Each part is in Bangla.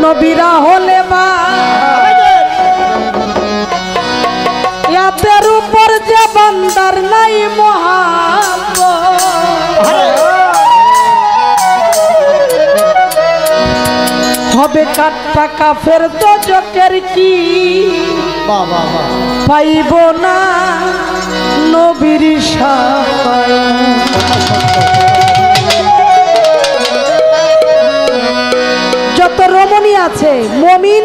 নবীরা হলে বা ইয়াদের উপর যে বান্দার নাই মহাব্বত হবে কাট্টা কাফের দোজকের কি পাইব না নবীর শাফায়াত। যত রমণী আছে মুমিন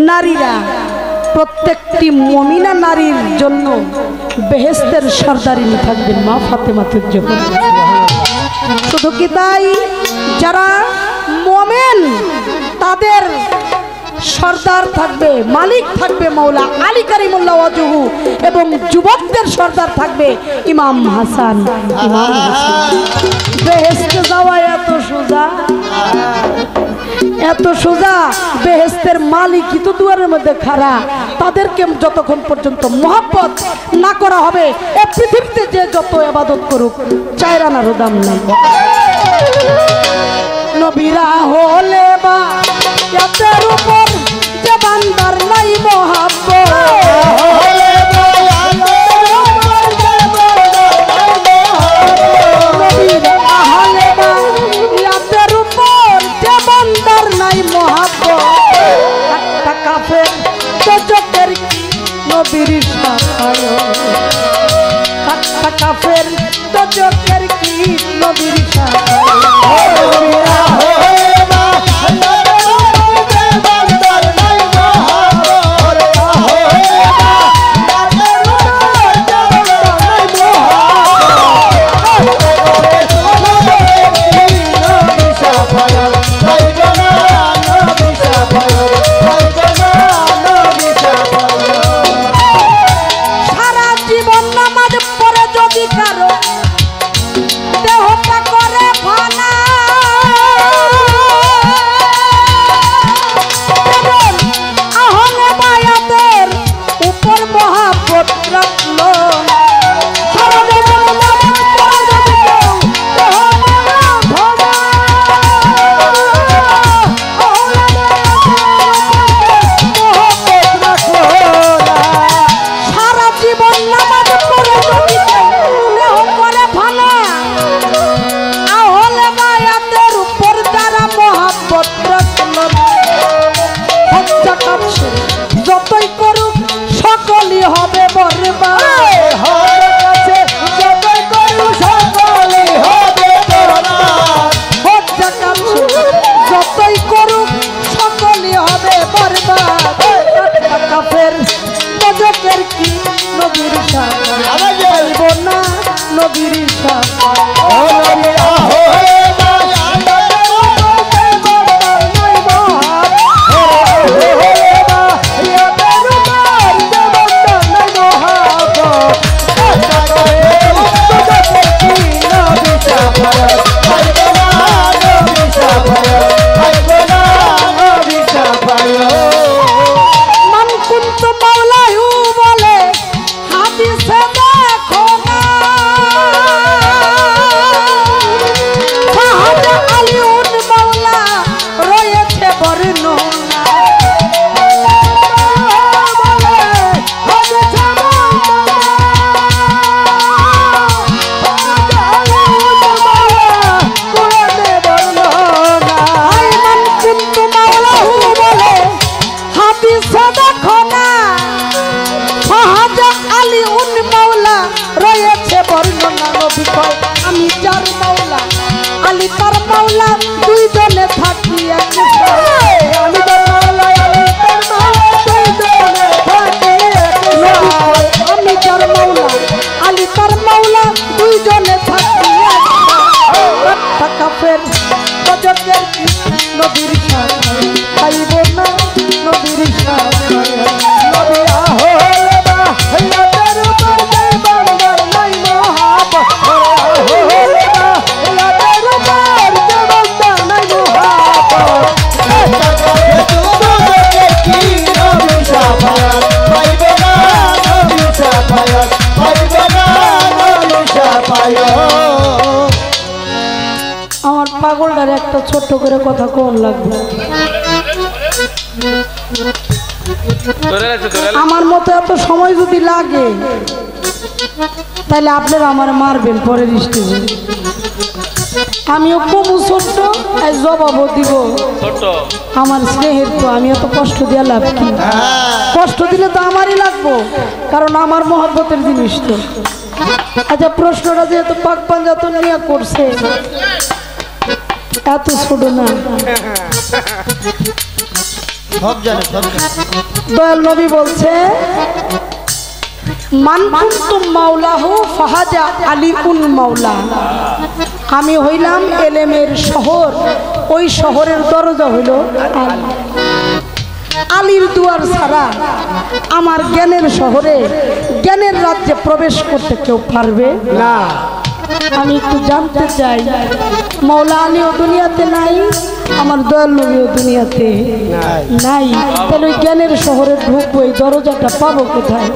নারীরা প্রত্যেকটি মুমিনা নারীর জন্য বেহেশতের সরদারিনী থাকবেন মা ফাতেমাতুজ জাহরা। শুধু কি তাই, যারা মুমিন তাদের সরদার থাকবে, মালিক থাকবে মৌলা আলী কারিমুল্লাহ ওয়াজহু, এবং যুবকদের সরদার থাকবে ইমাম হাসান। ইমাম হাসান বেহেশতে যাওয়া এত সোজা, এত সোজা। বেহেশতের মালিকই তো দুয়ারের মধ্যে খাড়া। তাদেরকে যতক্ষণ পর্যন্ত মহব্বত না করা হবে, এই পৃথিবীতে যে যত ইবাদত করুক চাইর আনারও দাম নাই। নবীরা হলে বা ইয়াদের উপর যে বান্দার নাই মহাব্বত নবীর শাফায়াত, কাফের দোজকের কি নবীর শাফায়াত। যতই করুক সকলই হবে বরবাদ, যতই করুক সকলই হবে বরবাদ, যতই করুক সকলই হবে বরবাদ। কাফের দোজকের কি নবীর শাফায়াত পাইব না নবীর শাফায়াত। আমি যার মাওলা আলী তার মাওলা, দুইজনে থাকি এক ঘরে। আমি যার মাওলা আলী তার মাওলা, দুইজনে থাকি এক ঘরে। আমি যার মাওলা আলী তার মাওলা, দুইজনে থাকি এক ঘরে। কাফের দোজকের কি নবীর শাফায়াত পাইব না নবীর শাফায়াত। নবীরা হলে বা ইয়াদের উপর যে বান্দার নাই মহাব্বত, আমার পাগলটার একটা ছোট্ট করে কথা কোন লাগবে আমার মতো এত সময় যদি লাগে তাহলে আপনারা আমার মারবেন পরের স্টেজে আমিও কমু ছোট্ট জবাবও দিব আমার স্নেহের তো আমি এত কষ্ট দিয়ে লাভ কি কষ্ট দিলে তো আমারই লাগবো কারণ আমার মহব্বতের জিনিস তো আচ্ছা প্রশ্নটা যেহেতু পাক পাঞ্জাতন নিয়ে করছে এত ছোট না দয়াল নবী বলছে মান কুনতুম মাওলাহু ফাহাজা আলিউল মাওলা আমি হইলাম এলেমের শহর ওই শহরের দরজা হইল আলী আলীর দুয়ার ছাড়া আমার জ্ঞানের শহরে জ্ঞানের রাজ্যে প্রবেশ করতে কেউ পারবে না আমি একটু জানতে চাই মৌলা আলীও দুনিয়াতে নাই আমার দয়াল নবীও দুনিয়াতে নাই তাহলে ওই জ্ঞানের শহরে ঢুকবো এই দরজাটা পাবো কোথায়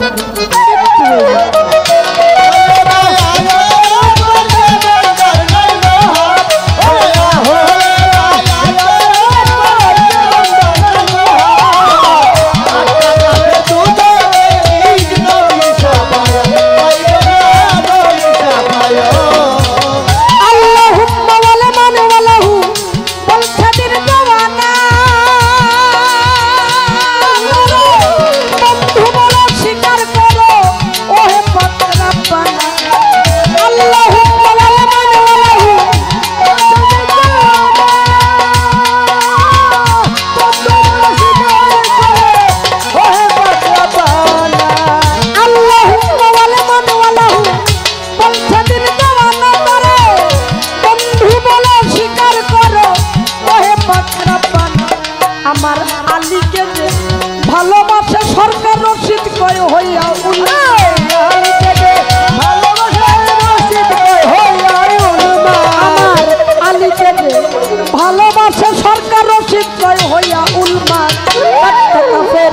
আমার আলীকে যে ভালোবাসে সরকার রশিদ কয় হইয়া আমার আলীকে যে ভালোবাসে সরকার রশিদ কয় হইয়া উলমা একটা কাফের